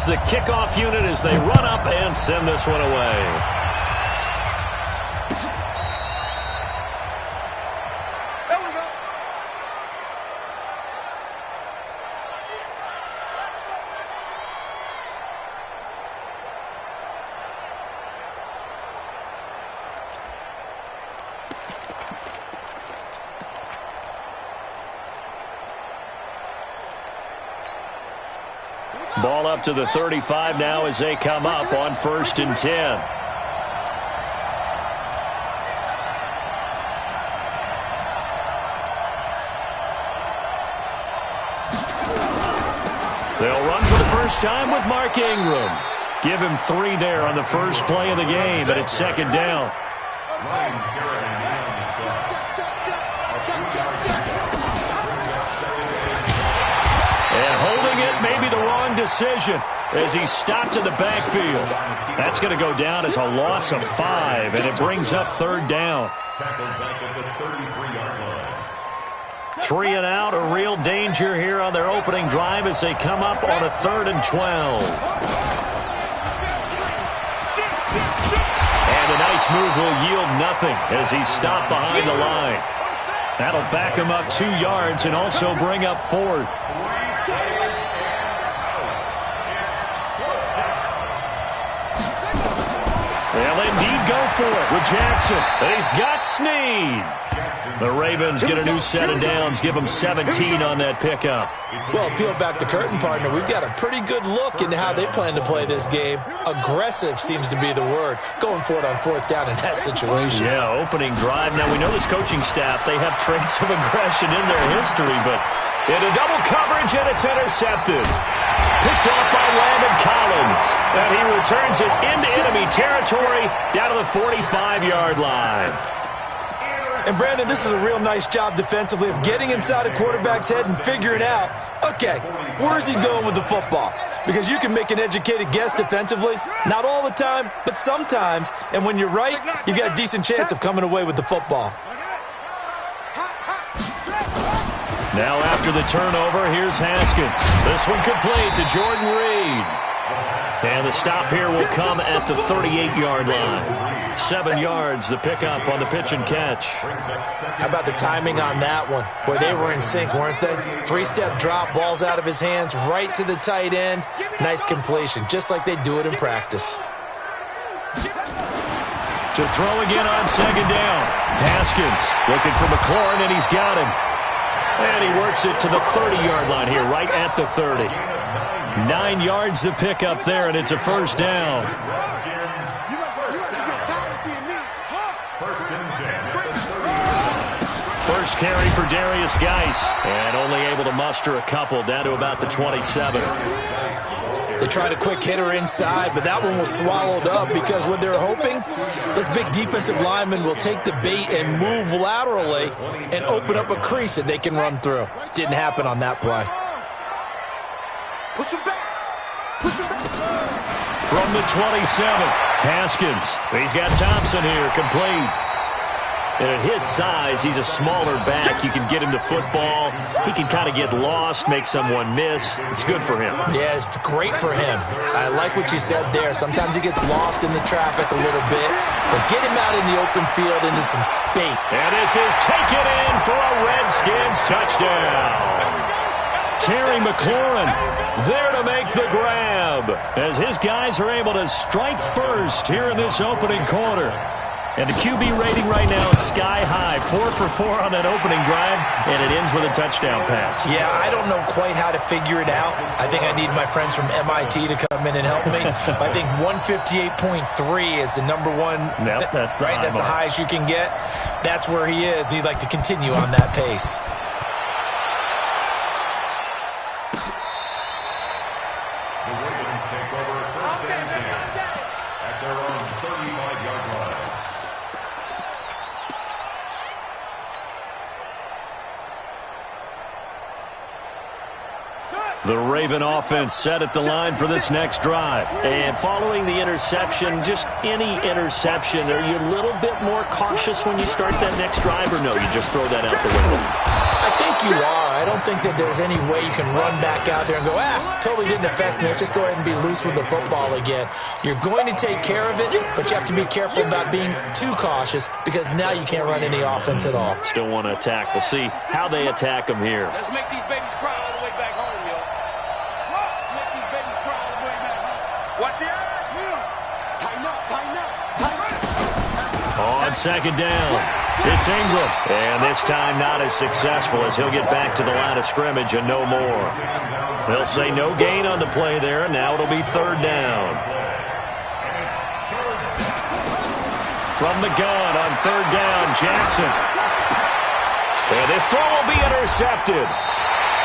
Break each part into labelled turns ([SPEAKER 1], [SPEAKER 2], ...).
[SPEAKER 1] is the kickoff unit as they run up and send this one away. Ball up to the 35 now as they come up on 1st and 10. They'll run for the first time with Mark Ingram. Give him 3 there on the first play of the game, and it's 2nd down. And holding it may be the wrong decision as he stopped in the backfield. That's going to go down as a loss of 5, and it brings up 3rd down. 3 and out, a real danger here on their opening drive as they come up on a 3rd and 12. And a nice move will yield nothing as he's stopped behind the line. That'll back him up 2 yards and also bring up 4th. They'll indeed go for it with Jackson. And he's got Snead. The Ravens get a new set of downs, give them 17 on that pickup.
[SPEAKER 2] Well, peel back the curtain, partner. We've got a pretty good look into how they plan to play this game. Aggressive seems to be the word. Going for it on 4th down in that situation.
[SPEAKER 1] Yeah, opening drive. Now, we know this coaching staff, they have traits of aggression in their history, but into double coverage, and it's intercepted. Picked off by Landon Collins. And he returns it into enemy territory down to the 45-yard line.
[SPEAKER 2] And, Brandon, this is a real nice job defensively of getting inside a quarterback's head and figuring out, okay, where's he going with the football? Because you can make an educated guess defensively. Not all the time, but sometimes. And when you're right, you've got a decent chance of coming away with the football.
[SPEAKER 1] Now after the turnover, here's Haskins. This one complete to Jordan Reed. And the stop here will come at the 38-yard line. 7 yards, the pickup on the pitch and catch.
[SPEAKER 2] How about the timing on that one? Boy, they were in sync, weren't they? 3-step drop, balls out of his hands, right to the tight end. Nice completion, just like they do it in practice.
[SPEAKER 1] To throw again on 2nd down. Haskins looking for McLaurin, and he's got him. And he works it to the 30-yard line here, right at the 30. 9 yards to pick up there, and it's a 1st down. First carry for Darius Geis, and only able to muster a couple down to about the 27.
[SPEAKER 2] They tried a quick hitter inside, but that one was swallowed up because what they're hoping, those big defensive linemen will take the bait and move laterally and open up a crease that they can run through. Didn't happen on that play.
[SPEAKER 3] Push him back. Push him back.
[SPEAKER 1] From the 27, Haskins. He's got Thompson here, complete. And at his size, he's a smaller back. You can get him to football. He can kind of get lost, make someone miss. It's good for him.
[SPEAKER 2] Yeah, it's great for him. I like what you said there. Sometimes he gets lost in the traffic a little bit, but get him out in the open field into some space.
[SPEAKER 1] And this is taken in for a Redskins touchdown. Terry McLaurin there to make the grab as his guys are able to strike first here in this opening quarter. And the QB rating right now is sky high. 4 for 4 on that opening drive, and it ends with a touchdown pass.
[SPEAKER 2] Yeah, I don't know quite how to figure it out. I think I need my friends from MIT to come in and help me. I think 158.3 is the number one.
[SPEAKER 1] Yep, that's the
[SPEAKER 2] right. That's the highest you can get. That's where he is. He'd like to continue on that pace.
[SPEAKER 4] The Ravens take over 1st and 10 at their own 35-yard line.
[SPEAKER 1] The Raven offense set at the line for this next drive. And following the interception, just any interception, are you a little bit more cautious when you start that next drive, or no, you just throw that out the window?
[SPEAKER 2] I think you are. I don't think that there's any way you can run back out there and go, totally didn't affect me. Let's just go ahead and be loose with the football again. You're going to take care of it, but you have to be careful about being too cautious because now you can't run any offense at all.
[SPEAKER 1] Still want to attack. We'll see how they attack them here.
[SPEAKER 5] Let's make these babies cry all the way back home, yo. Let's make these babies cry all the way back home.
[SPEAKER 3] Watch the eye.
[SPEAKER 5] Tighten up, tighten up, tighten up.
[SPEAKER 1] On second down, it's Ingram. And this time not as successful as he'll get back to the line of scrimmage and no more. They'll say no gain on the play there. Now it'll be third down. From the gun on third down, Jackson. And this throw will be intercepted.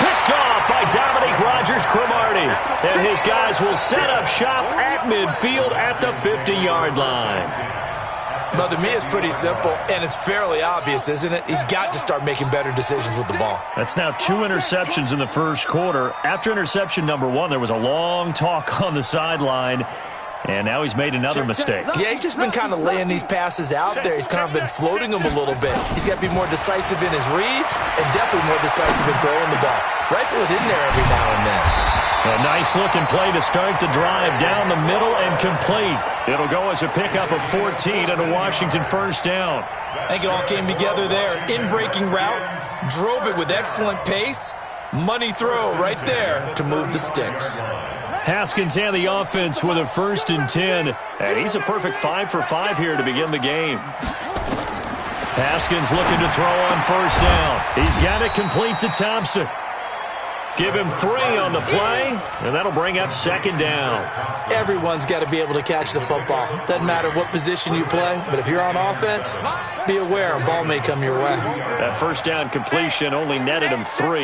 [SPEAKER 1] Picked off by Dominique Rodgers-Cromartie. And his guys will set up shop at midfield at the 50-yard line.
[SPEAKER 2] But to me, it's pretty simple, and it's fairly obvious, isn't it? He's got to start making better decisions with the ball.
[SPEAKER 1] That's now 2 interceptions in the first quarter. After interception number 1, there was a long talk on the sideline, and now he's made another mistake.
[SPEAKER 2] Yeah, he's just been kind of laying these passes out there. He's kind of been floating them a little bit. He's got to be more decisive in his reads and definitely more decisive in throwing the ball. Rifle it in there every now and then.
[SPEAKER 1] A nice-looking play to start the drive down the middle and complete. It'll go as a pickup of 14 and a Washington first down.
[SPEAKER 2] I think it all came together there. In-breaking route, drove it with excellent pace. Money throw right there to move the sticks.
[SPEAKER 1] Haskins and the offense with a 1st and 10. And he's a perfect 5 for 5 here to begin the game. Haskins looking to throw on first down. He's got it complete to Thompson. Give him 3 on the play, and that'll bring up second down.
[SPEAKER 2] Everyone's got to be able to catch the football. Doesn't matter what position you play, but if you're on offense, be aware a ball may come your way.
[SPEAKER 1] That first down completion only netted him 3.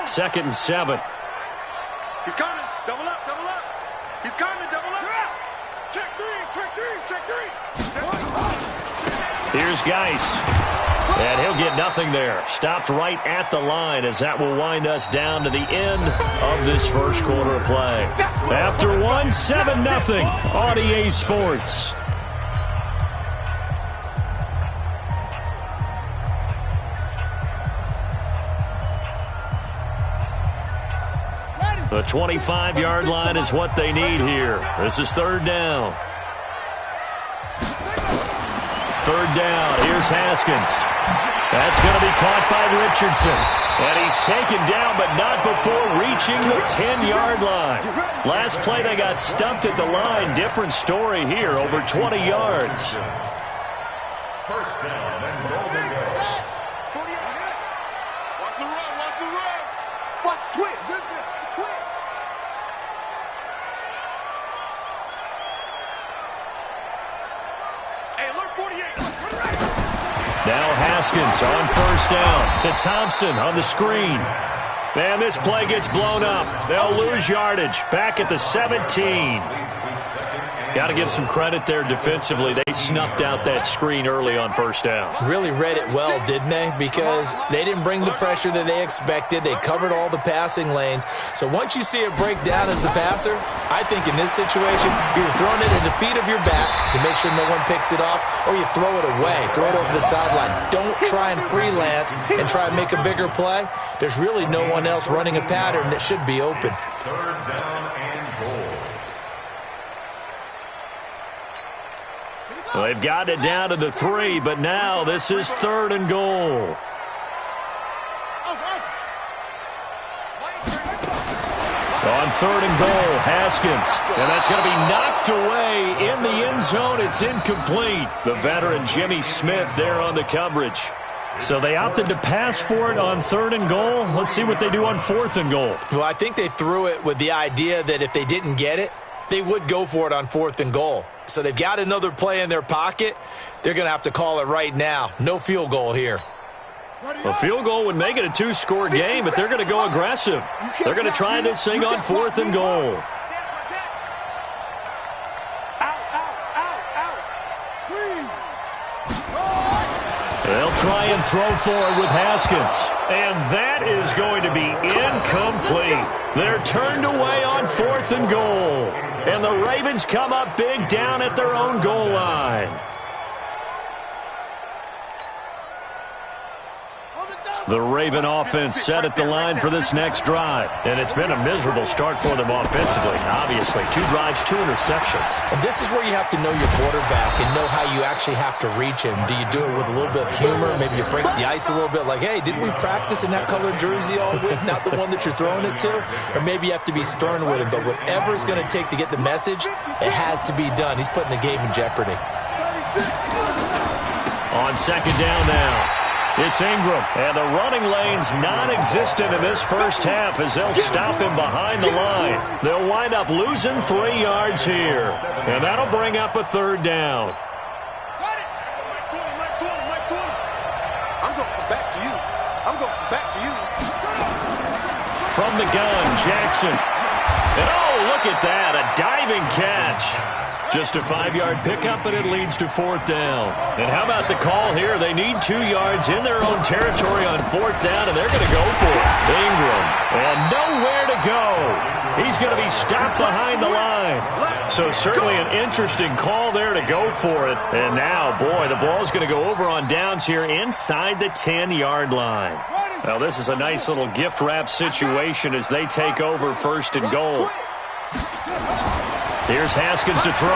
[SPEAKER 1] 2nd and 7.
[SPEAKER 3] He's coming. Double up, double up. He's coming, double up. Check 3, check 3, check 3.
[SPEAKER 1] Here's Geis. And he'll get nothing there. Stopped right at the line as that will wind us down to the end of this first quarter of play. After 1, 7-0 on EA Sports. The 25-yard line is what they need here. This is third down. Third down. Here's Haskins. That's going to be caught by Richardson. And he's taken down, but not before reaching the 10-yard line. Last play, they got stumped at the line. Different story here, over 20 yards.
[SPEAKER 4] First down and goal to go.
[SPEAKER 3] Watch the run, watch the run. Watch Twins, isn't it? The Twins. Hey, alert 48.
[SPEAKER 1] Now Haskins on first down to Thompson on the screen. And this play gets blown up. They'll lose yardage back at the 17. Got to give some credit there defensively. They snuffed out that screen early on first down.
[SPEAKER 2] Really read it well, didn't they? Because they didn't bring the pressure that they expected. They covered all the passing lanes. So once you see it break down as the passer, I think in this situation, you're throwing it at the feet of your back to make sure no one picks it off, or you throw it away, throw it over the sideline. Don't try and freelance and try and make a bigger play. There's really no one else running a pattern that should be open.
[SPEAKER 4] Third down and goal.
[SPEAKER 1] Well, they've got it down to the 3, but now this is 3rd and goal. On 3rd and goal, Haskins. And that's going to be knocked away in the end zone. It's incomplete. The veteran Jimmy Smith there on the coverage. So they opted to pass for it on 3rd and goal. Let's see what they do on 4th and goal.
[SPEAKER 2] Well, I think they threw it with the idea that if they didn't get it, they would go for it on 4th and goal. So they've got another play in their pocket. They're going to have to call it right now. No field goal here.
[SPEAKER 1] A field goal would make it a 2-score game, but they're going to go aggressive. They're going to try this thing on 4th and goal. They'll try and throw for it with Haskins. And that is going to be incomplete. They're turned away on 4th and goal. And the Ravens come up big down at their own goal line. The Raven offense set at the line for this next drive. And it's been a miserable start for them offensively. Obviously, 2 drives, 2 interceptions.
[SPEAKER 2] And this is where you have to know your quarterback and know how you actually have to reach him. Do you do it with a little bit of humor? Maybe you break the ice a little bit like, hey, didn't we practice in that colored jersey all week? Not the one that you're throwing it to? Or maybe you have to be stern with him. But whatever it's going to take to get the message, it has to be done. He's putting the game in jeopardy.
[SPEAKER 1] On 2nd down now. It's Ingram, and the running lane's non-existent in this first half as they'll stop him behind the line. They'll wind up losing 3 yards here, and that'll bring up a 3rd down.
[SPEAKER 3] I'm going back to you. I'm going back to you.
[SPEAKER 1] From the gun, Jackson. And oh, look at that, a diving catch. Just a 5-yard pickup, and it leads to 4th down. And how about the call here? They need 2 yards in their own territory on 4th down, and they're going to go for it. Ingram, and nowhere to go. He's going to be stopped behind the line. So certainly an interesting call there to go for it. And now, boy, the ball's going to go over on downs here inside the 10-yard line. Well, this is a nice little gift wrap situation as they take over 1st and goal. Here's Haskins to throw.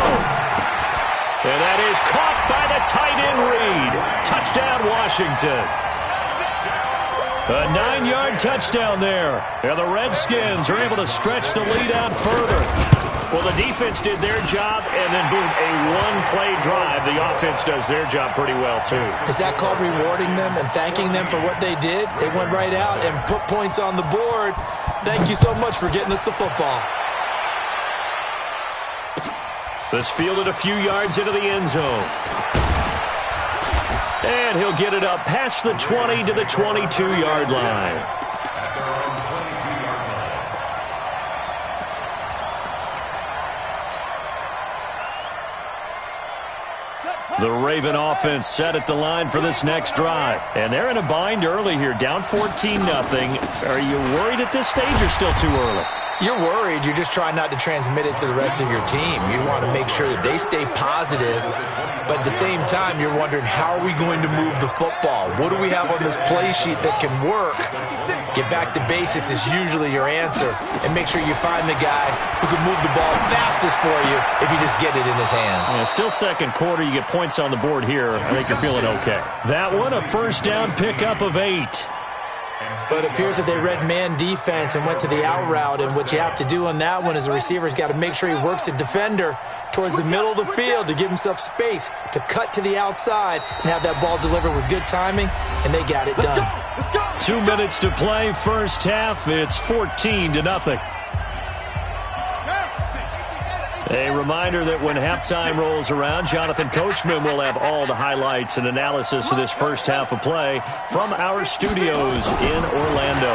[SPEAKER 1] And that is caught by the tight end Reed. Touchdown, Washington. A 9-yard touchdown there. And the Redskins are able to stretch the lead out further. Well, the defense did their job, and then, boom, a one-play drive. The offense does their job pretty well, too.
[SPEAKER 2] Is that called rewarding them and thanking them for what they did? They went right out and put points on the board. Thank you so much for getting us the football.
[SPEAKER 1] This fielded a few yards into the end zone. And he'll get it up past the 20 to the 22-yard line. The Raven offense set at the line for this next drive. And they're in a bind early here, down 14-0. Are you worried at this stage or still too early?
[SPEAKER 2] You're worried. You're just trying not to transmit it to the rest of your team. You want to make sure that they stay positive, but at the same time, you're wondering, how are we going to move the football? What do we have on this play sheet that can work? Get back to basics is usually your answer, and make sure you find the guy who can move the ball fastest for you if you just get it in his hands.
[SPEAKER 1] Yeah, still 2nd quarter. You get points on the board here. I think you're feeling okay. That one, a 1st down pickup of 8.
[SPEAKER 2] But it appears that they read man defense and went to the out route. And what you have to do on that one is the receiver's got to make sure he works the defender towards the middle of the field to give himself space to cut to the outside and have that ball delivered with good timing. And they got it done.
[SPEAKER 1] 2 minutes to play, first half. It's 14-0. A reminder that when halftime rolls around, Jonathan Coachman will have all the highlights and analysis of this first half of play from our studios in Orlando.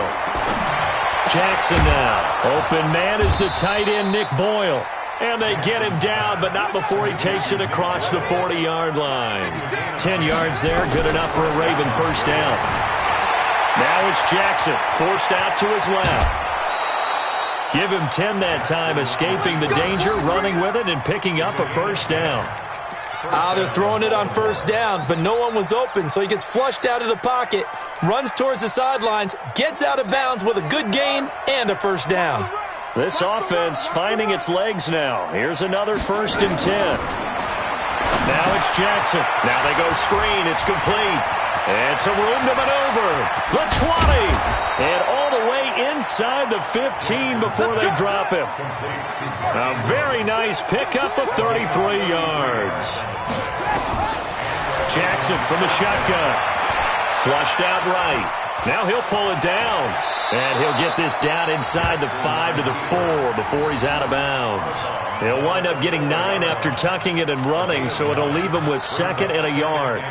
[SPEAKER 1] Jackson now. Open man is the tight end, Nick Boyle. And they get him down, but not before he takes it across the 40-yard line. 10 yards there, good enough for a Raven first down. Now it's Jackson, forced out to his left. Give him 10 that time, escaping the danger, running with it, and picking up a first down.
[SPEAKER 2] They're throwing it on first down, but no one was open, so he gets flushed out of the pocket, runs towards the sidelines, gets out of bounds with a good gain and a first down.
[SPEAKER 1] This offense finding its legs now. Here's another 1st and 10. Now it's Jackson. Now they go screen. It's complete. And some room to maneuver. The 20. And all the way inside the 15 before they drop him. A very nice pickup of 33 yards. Jackson from the shotgun. Flushed out right. Now he'll pull it down. And he'll get this down inside the 5 to the 4 before he's out of bounds. He'll wind up getting 9 after tucking it and running, so it'll leave him with 2nd and a yard.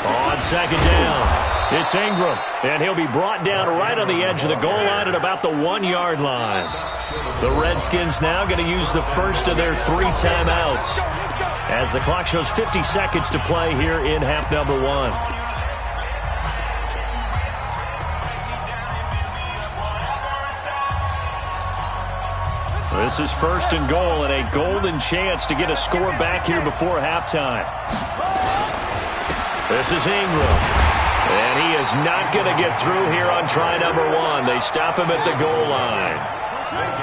[SPEAKER 1] On 2nd down. It's Ingram, and he'll be brought down right on the edge of the goal line at about the 1-yard line. The Redskins now going to use the first of their 3 timeouts as the clock shows 50 seconds to play here in half number 1. This is first and goal, and a golden chance to get a score back here before halftime. This is Ingram, and he is not going to get through here on try number 1. They stop him at the goal line.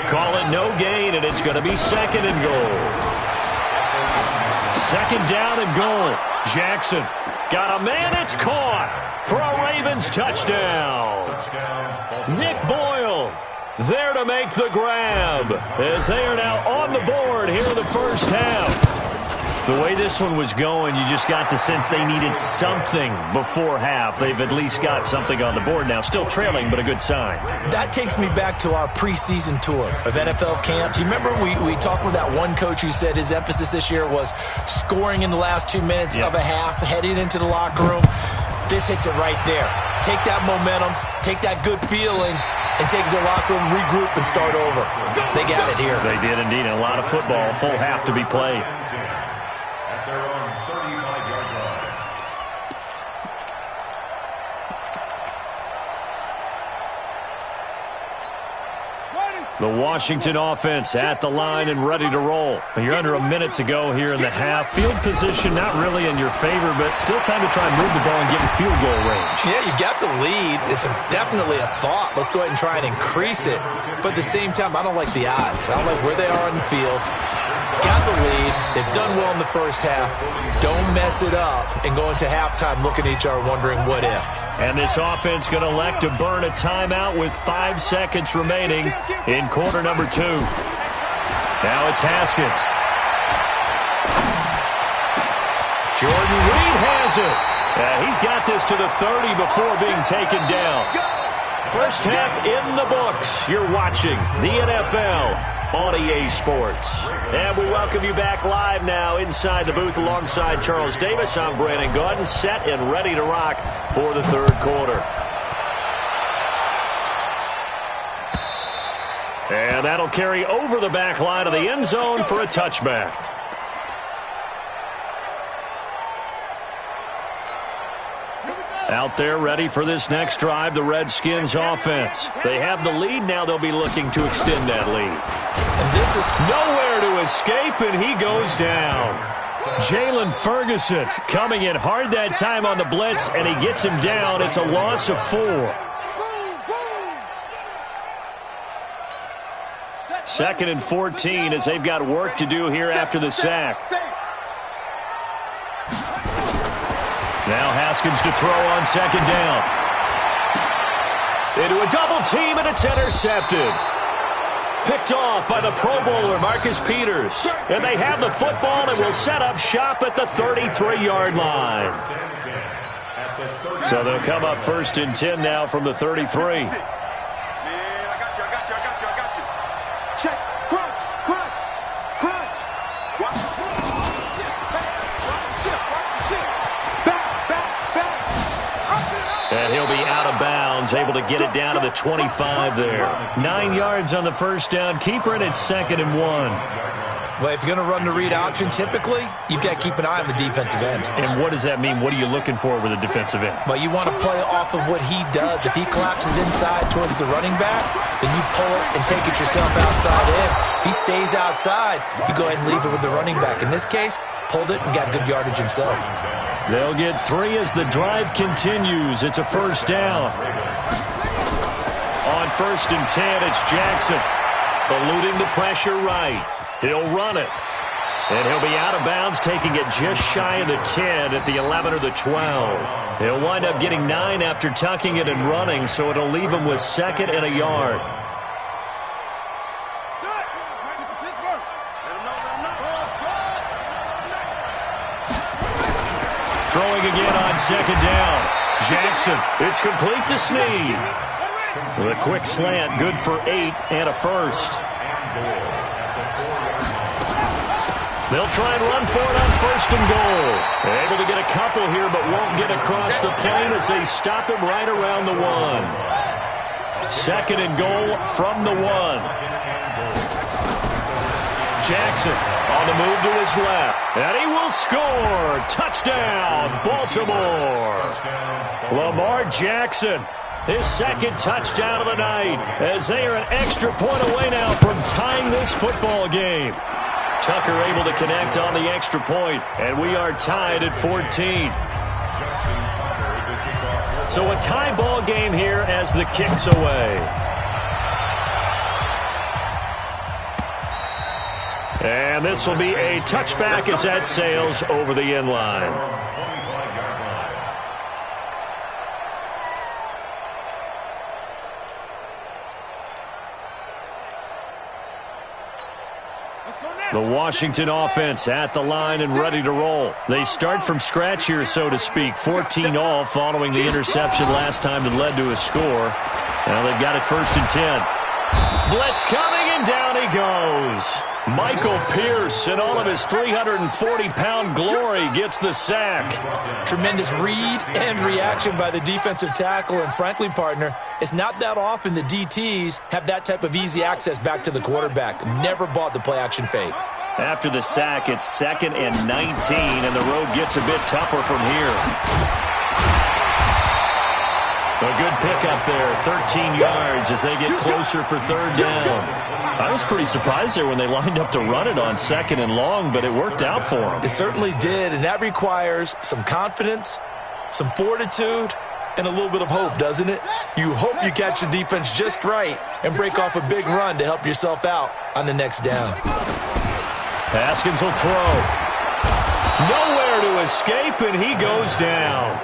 [SPEAKER 1] Call it no gain, and it's going to be second and goal. Second down and goal. Jackson got a man. It's caught for a Ravens touchdown. Nick Boyle there to make the grab as they are now on the board here in the first half. The way this one was going, you just got the sense they needed something before half. They've at least got something on the board now. Still trailing, but a good sign.
[SPEAKER 2] That takes me back to our preseason tour of NFL camps. You remember we talked with that one coach who said his emphasis this year was scoring in the last 2 minutes of a half, heading into the locker room. This hits it right there. Take that momentum, take that good feeling, and take it to the locker room, regroup, and start over. They got it here.
[SPEAKER 1] They did indeed. A lot of football, full half to be played.
[SPEAKER 4] At their own 35-yard line.
[SPEAKER 1] The Washington offense at the line and ready to roll. You're under a minute to go here in the half. Field position not really in your favor, but still time to try and move the ball and get in field goal range. Yeah,
[SPEAKER 2] you got the lead. It's definitely a thought. Let's go ahead and try and increase it. But at the same time, I don't like the odds. I don't like where they are on the field. Got the lead. They've done well in the first half. Don't mess it up and go into halftime looking at each other wondering what if.
[SPEAKER 1] And this offense going to elect to burn a timeout with 5 seconds remaining in quarter number 2. Now it's Haskins. Jordan Reed has it. He's got this to the 30 before being taken down. First half in the books. You're watching the NFL on EA Sports. And we welcome you back live now inside the booth alongside Charles Davis. I'm Brandon Gaudin, set and ready to rock for the third quarter. And that'll carry over the back line of the end zone for a touchback. Out there ready for this next drive, the Redskins offense. They have the lead. Now they'll be looking to extend that lead.
[SPEAKER 2] And this is
[SPEAKER 1] nowhere to escape, and he goes down. Jalen Ferguson coming in hard that time on the blitz, and he gets him down. It's a loss of 4. 2nd and 14 as they've got work to do here after the sack. Now Haskins to throw on second down. Into a double team, and it's intercepted. Picked off by the Pro Bowler, Marcus Peters. And they have the football and will set up shop at the 33-yard line. So they'll come up 1st and 10 now from the 33.
[SPEAKER 3] Check, crunch, crunch, crunch. Watch the shit. Watch the shit. Back.
[SPEAKER 1] And he'll be out of bounds, able to get it down to the 25 there. 9 yards on the first down. Keeper, and it's 2nd and 1.
[SPEAKER 2] Well, if you're going to run the read option, typically, you've got to keep an eye on the defensive end.
[SPEAKER 1] And what does that mean? What are you looking for with a defensive end?
[SPEAKER 2] Well, you want to play off of what he does. If he collapses inside towards the running back, then you pull it and take it yourself outside in. If he stays outside, you go ahead and leave it with the running back. In this case, pulled it and got good yardage himself.
[SPEAKER 1] They'll get 3 as the drive continues. It's a first down. On 1st and 10, it's Jackson. Eluding the pressure right. He'll run it. And he'll be out of bounds, taking it just shy of the 10 at the 11 or the 12. He'll wind up getting 9 after tucking it and running, so it'll leave him with 2nd and a yard. Throwing again on 2nd down. Jackson, it's complete to Snead. With a quick slant, good for 8 and a first. They'll try and run for it on 1st and goal. Able to get a couple here, but won't get across the plane as they stop him right around the 1. 2nd and goal from the 1. Jackson on the move to his left. And he will score. Touchdown, Baltimore. Lamar Jackson, his 2nd touchdown of the night, as they are an extra point away now from tying this football game. Tucker able to connect on the extra point, and we are tied at 14. So a tie ball game here as the kick's away. And this will be a touchback as that sails over the end line. The Washington offense at the line and ready to roll. They start from scratch here, so to speak. 14 all following the interception last time that led to a score. Now they've got it 1st and 10. Blitz coming, and down he goes. Michael Pierce, in all of his 340-pound glory, gets the sack.
[SPEAKER 2] Tremendous read and reaction by the defensive tackle, and frankly, partner, it's not that often the DTs have that type of easy access back to the quarterback. Never bought the play-action fake.
[SPEAKER 1] After the sack, it's 2nd and 19, and the road gets a bit tougher from here. A good pickup there, 13 yards as they get closer for 3rd down. I was pretty surprised there when they lined up to run it on 2nd and long, but it worked out for them.
[SPEAKER 2] It certainly did, and that requires some confidence, some fortitude, and a little bit of hope, doesn't it? You hope you catch the defense just right and break off a big run to help yourself out on the next down.
[SPEAKER 1] Haskins will throw. Nowhere to escape, and he goes down.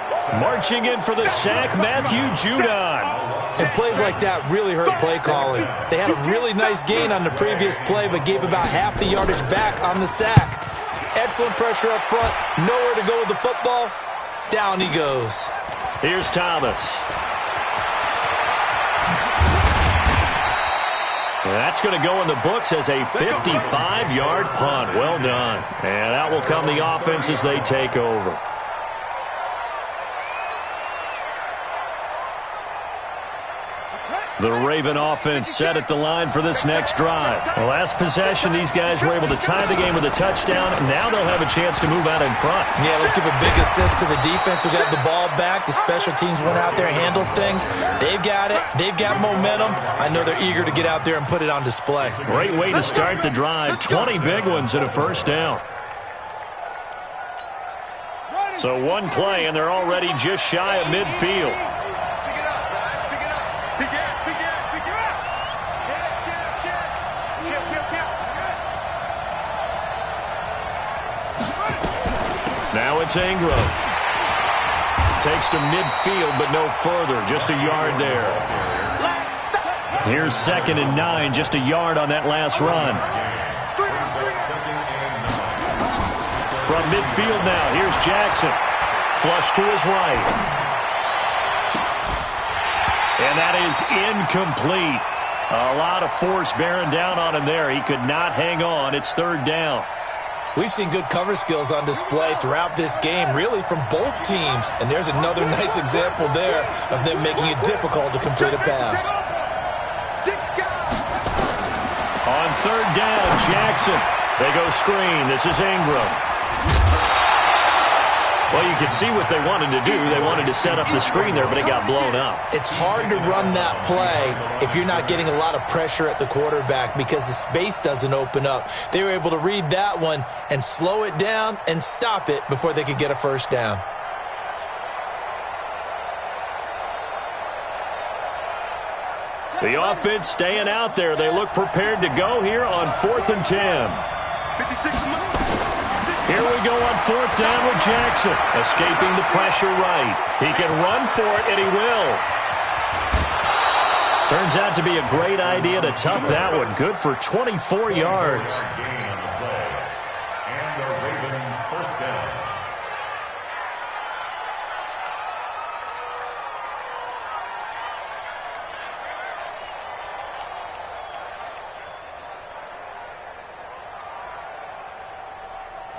[SPEAKER 1] Marching in for the sack, Matthew Judon.
[SPEAKER 2] And plays like that really hurt play calling. They had a really nice gain on the previous play, but gave about half the yardage back on the sack. Excellent pressure up front. Nowhere to go with the football. Down he goes.
[SPEAKER 1] Here's Thomas. That's going to go in the books as a 55-yard punt. Well done. And out will come the offense as they take over. The Raven offense set at the line for this next drive. The last possession, these guys were able to tie the game with a touchdown. Now they'll have a chance to move out in front.
[SPEAKER 2] Yeah, let's give a big assist to the defense who got the ball back. The special teams went out there, handled things. They've got it. They've got momentum. I know they're eager to get out there and put it on display.
[SPEAKER 1] Great way to start the drive. 20 big ones and a 1st down. So one play, and they're already just shy of midfield. Now it's Ingram. Takes to midfield, but no further. Just a yard there. Here's 2nd and 9. Just a yard on that last run. From midfield now, here's Jackson. Flush to his right. And that is incomplete. A lot of force bearing down on him there. He could not hang on. It's 3rd down.
[SPEAKER 2] We've seen good cover skills on display throughout this game, really from both teams. And there's another nice example there of them making it difficult to complete a pass.
[SPEAKER 1] On 3rd down, Jackson. They go screen. This is Ingram. Well, you can see what they wanted to do. They wanted to set up the screen there, but it got blown up.
[SPEAKER 2] It's hard to run that play if you're not getting a lot of pressure at the quarterback because the space doesn't open up. They were able to read that one and slow it down and stop it before they could get a 1st down.
[SPEAKER 1] The offense staying out there. They look prepared to go here on 4th and 10. Here we go on 4th down with Jackson. Escaping the pressure right. He can run for it, and he will. Turns out to be a great idea to tuck that one. Good for 24 yards.
[SPEAKER 4] And the Raven 1st down.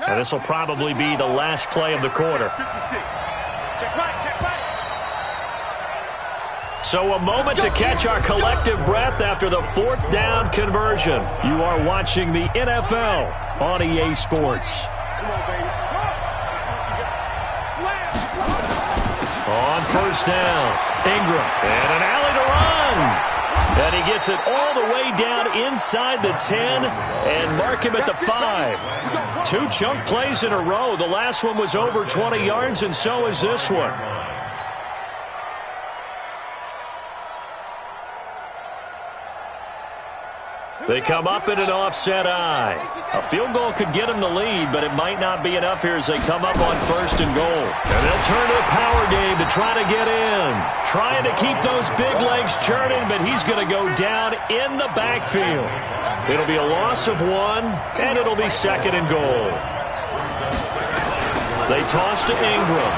[SPEAKER 1] Now, this will probably be the last play of the quarter.
[SPEAKER 3] 56.
[SPEAKER 5] Check right, check right.
[SPEAKER 1] So a moment to catch our collective breath after the fourth down conversion. You are watching the NFL on EA Sports.
[SPEAKER 3] Come on, baby. Slam.
[SPEAKER 1] On first down, Ingram, and an alley to run. And he gets it all the way down inside the 10 and mark him at the 5. 2 chunk plays in a row. The last one was over 20 yards, and so is this one. They come up in an offset eye. A field goal could get them the lead, but it might not be enough here as they come up on first and goal. And they'll turn to the power game to try to get in. Trying to keep those big legs churning, but he's going to go down in the backfield. It'll be a loss of 1, and it'll be second and goal. They toss to Ingram.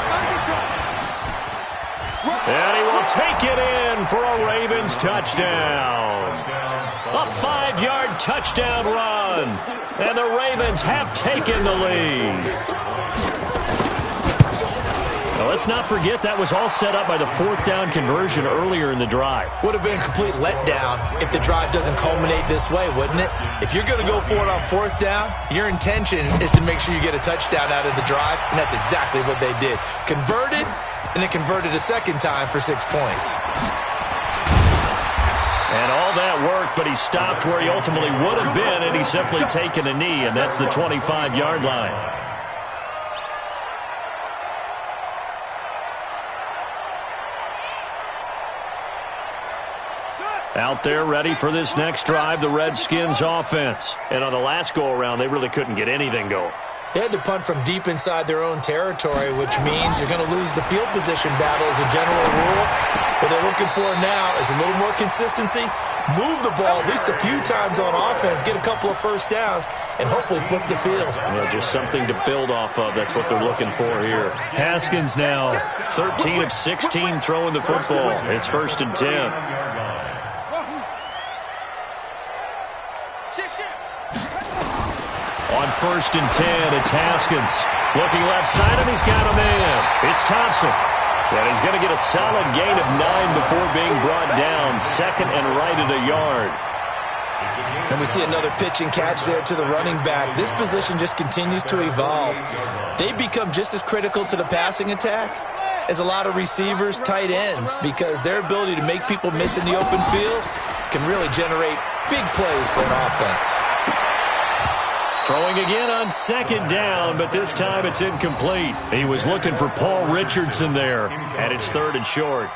[SPEAKER 1] And he will take it in for a Ravens touchdown. A 5-yard touchdown run. And the Ravens have taken the lead. Now, let's not forget that was all set up by the fourth down conversion earlier in the drive.
[SPEAKER 2] Would have been a complete letdown if the drive doesn't culminate this way, wouldn't it? If you're going to go for it on fourth down, your intention is to make sure you get a touchdown out of the drive, and that's exactly what they did. Converted, and it converted a second time for 6 points.
[SPEAKER 1] And all that worked, but he stopped where he ultimately would have been, and he's simply taken a knee, and that's the 25-yard line. Out there ready for this next drive, the Redskins offense. And on the last go-around, they really couldn't get anything going.
[SPEAKER 2] They had to punt from deep inside their own territory, which means you're going to lose the field position battle as a general rule. What they're looking for now is a little more consistency, move the ball at least a few times on offense, get a couple of first downs, and hopefully flip the field.
[SPEAKER 1] Yeah, just something to build off of. That's what they're looking for here. Haskins now, 13 of 16 throwing the football. It's first and 10. On first and 10, it's Haskins. Looking left side, and he's got a man. It's Thompson. And he's going to get a solid gain of 9 before being brought down. Second and right at a yard.
[SPEAKER 2] And we see another pitch and catch there to the running back. This position just continues to evolve. They become just as critical to the passing attack as a lot of receivers, tight ends, because their ability to make people miss in the open field can really generate big plays for an offense.
[SPEAKER 1] Throwing again on second down, but this time it's incomplete. He was looking for Paul Richardson there, and it's third and short.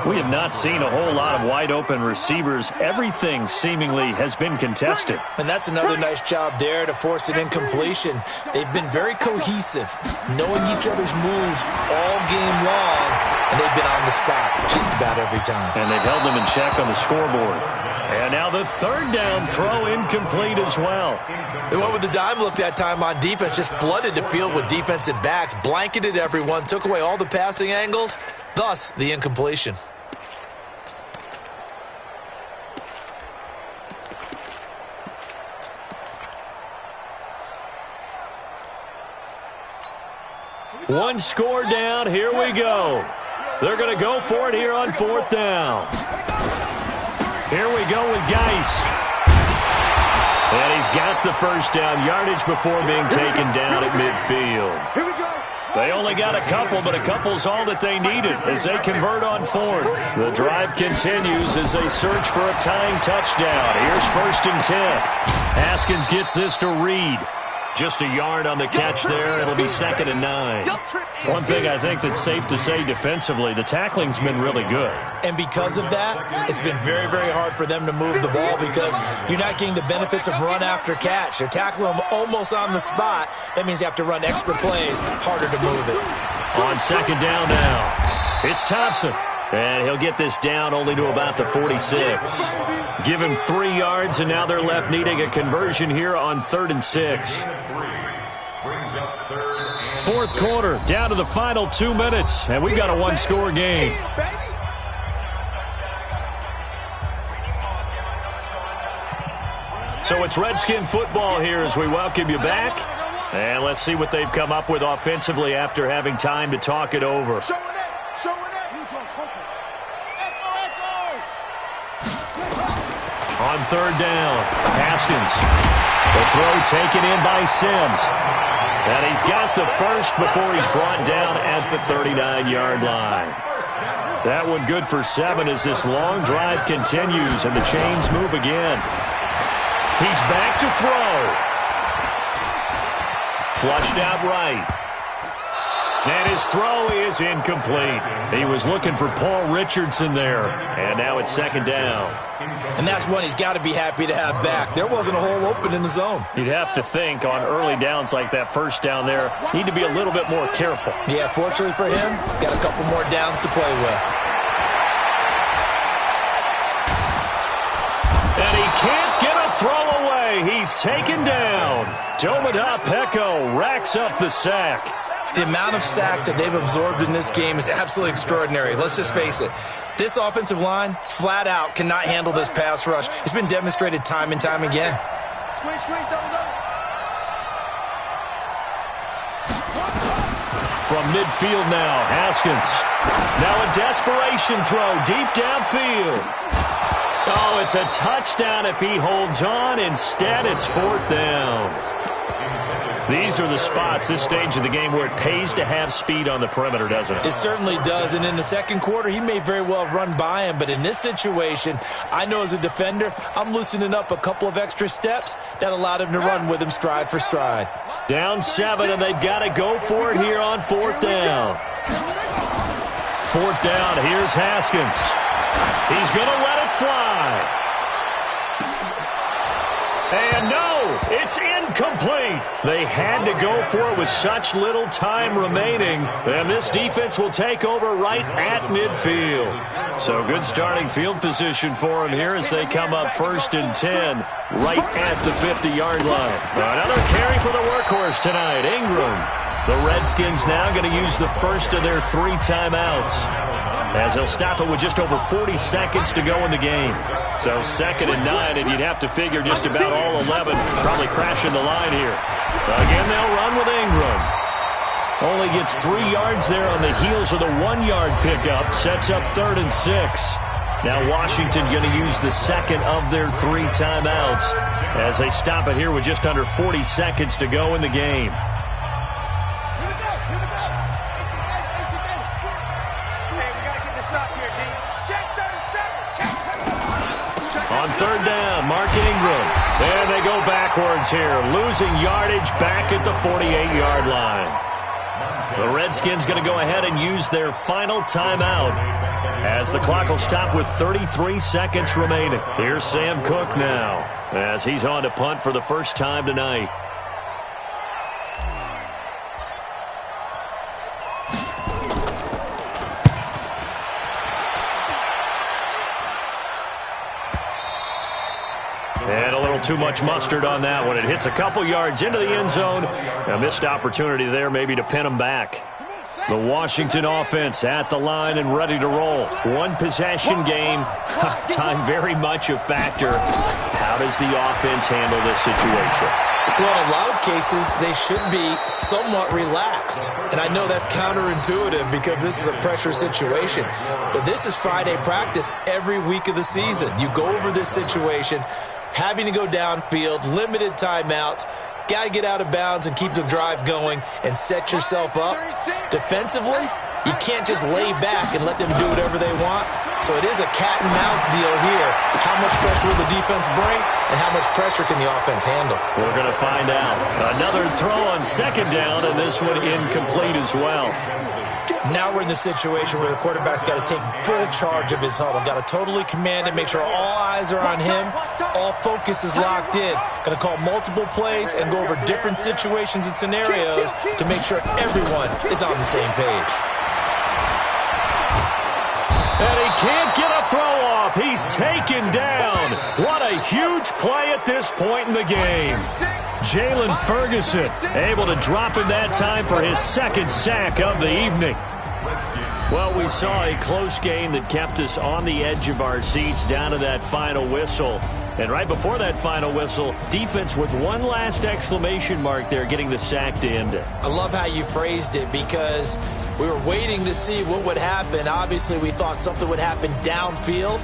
[SPEAKER 1] We have not seen a whole lot of wide-open receivers. Everything seemingly has been contested.
[SPEAKER 2] And that's another nice job there to force an incompletion. They've been very cohesive, knowing each other's moves all game long, and they've been on the spot just about every time.
[SPEAKER 1] And they've held them in check on the scoreboard. And now the third down throw incomplete as well.
[SPEAKER 2] They went with the dime look that time on defense, just flooded the field with defensive backs, blanketed everyone, took away all the passing angles, thus the incompletion.
[SPEAKER 1] One score down, here we go. They're going to go for it here on fourth down. Here we go with Geis. And he's got the first down, yardage before being taken down at midfield.
[SPEAKER 3] Here we go.
[SPEAKER 1] They only got a couple, but a couple's all that they needed as they convert on fourth. The drive continues as they search for a tying touchdown. Here's first and 10. Haskins gets this to Reed. Just a yard on the catch there. It'll be second and 9. One thing I think that's safe to say defensively, the tackling's been really good.
[SPEAKER 2] And because of that, it's been very, very hard for them to move the ball because you're not getting the benefits of run after catch. You're tackling them almost on the spot. That means you have to run extra plays, harder to move it.
[SPEAKER 1] On second down now, it's Thompson. And he'll get this down only to about the 46. Give him 3 yards, and now they're left needing a conversion here on 3rd and 6. Fourth quarter, down to the final 2 minutes, and we've got a one-score game. So it's Redskin football here as we welcome you back. And let's see what they've come up with offensively after having time to talk it over.
[SPEAKER 3] Showing it.
[SPEAKER 1] On third down, Haskins. The throw taken in by Sims. And he's got the first before he's brought down at the 39-yard line. That one good for 7 as this long drive continues and the chains move again. He's back to throw. Flushed out right. And his throw is incomplete. He was looking for Paul Richardson there. And now it's second down.
[SPEAKER 2] And that's one he's got to be happy to have back. There wasn't a hole open in the zone.
[SPEAKER 1] You'd have to think on early downs like that first down there, need to be a little bit more careful.
[SPEAKER 2] Yeah, fortunately for him, got a couple more downs to play with.
[SPEAKER 1] And he can't get a throw away. He's taken down. Domida Peko racks up the sack.
[SPEAKER 2] The amount of sacks that they've absorbed in this game is absolutely extraordinary. Let's just face it. This offensive line, flat out, cannot handle this pass rush. It's been demonstrated time and time again.
[SPEAKER 3] Squeeze, double.
[SPEAKER 1] From midfield now, Haskins. Now a desperation throw deep downfield. Oh, it's a touchdown if he holds on. Instead, it's fourth down. These are the spots, this stage of the game, where it pays to have speed on the perimeter, doesn't it?
[SPEAKER 2] It certainly does, and in the second quarter, he may very well run by him, but in this situation, I know as a defender, I'm loosening up a couple of extra steps that allowed him to run with him stride for stride.
[SPEAKER 1] Down 7, and they've got to go for it here on fourth down. Fourth down, here's Haskins. He's going to let it fly. And no, it's incomplete. They had to go for it with such little time remaining. And this defense will take over right at midfield. So good starting field position for them here as they come up 1st and 10 right at the 50-yard line. Another carry for the workhorse tonight, Ingram. The Redskins now going to use the first of their 3 timeouts, as they'll stop it with just over 40 seconds to go in the game. So 2nd and 9, and you'd have to figure just about all 11 probably crashing the line here. Again, they'll run with Ingram. Only gets 3 yards there on the heels of the 1-yard pickup. Sets up 3rd and 6. Now Washington going to use the second of their 3 timeouts as they stop it here with just under 40 seconds to go in the game. On third down, Mark Ingram. And they go backwards here, losing yardage back at the 48-yard line. The Redskins going to go ahead and use their final timeout as the clock will stop with 33 seconds remaining. Here's Sam Cook now as he's on to punt for the first time tonight. And a little too much mustard on that one. It hits a couple yards into the end zone. A missed opportunity there maybe to pin them back. The Washington offense at the line and ready to roll. 1 possession game. Time very much a factor. How does the offense handle this situation?
[SPEAKER 2] Well, in a lot of cases, they should be somewhat relaxed. And I know that's counterintuitive because this is a pressure situation. But this is Friday practice every week of the season. You go over this situation, having to go downfield, limited timeouts, got to get out of bounds and keep the drive going and set yourself up. Defensively, you can't just lay back and let them do whatever they want. So it is a cat and mouse deal here. How much pressure will the defense bring and how much pressure can the offense handle?
[SPEAKER 1] We're going to find out. Another throw on 2nd down, and this one incomplete as well.
[SPEAKER 2] Now we're in the situation where the quarterback's got to take full charge of his huddle. Got to totally command it, make sure all eyes are on him. All focus is locked in. Going to call multiple plays and go over different situations and scenarios to make sure everyone is on the same page.
[SPEAKER 1] And he can't get a throw off. He's taken down. What a huge play at this point in the game. Jalen Ferguson able to drop in that time for his 2nd sack of the evening. Well, we saw a close game that kept us on the edge of our seats down to that final whistle. And right before that final whistle, defense with one last exclamation mark there, getting the sack to end it.
[SPEAKER 2] I love how you phrased it because we were waiting to see what would happen. Obviously, we thought something would happen downfield.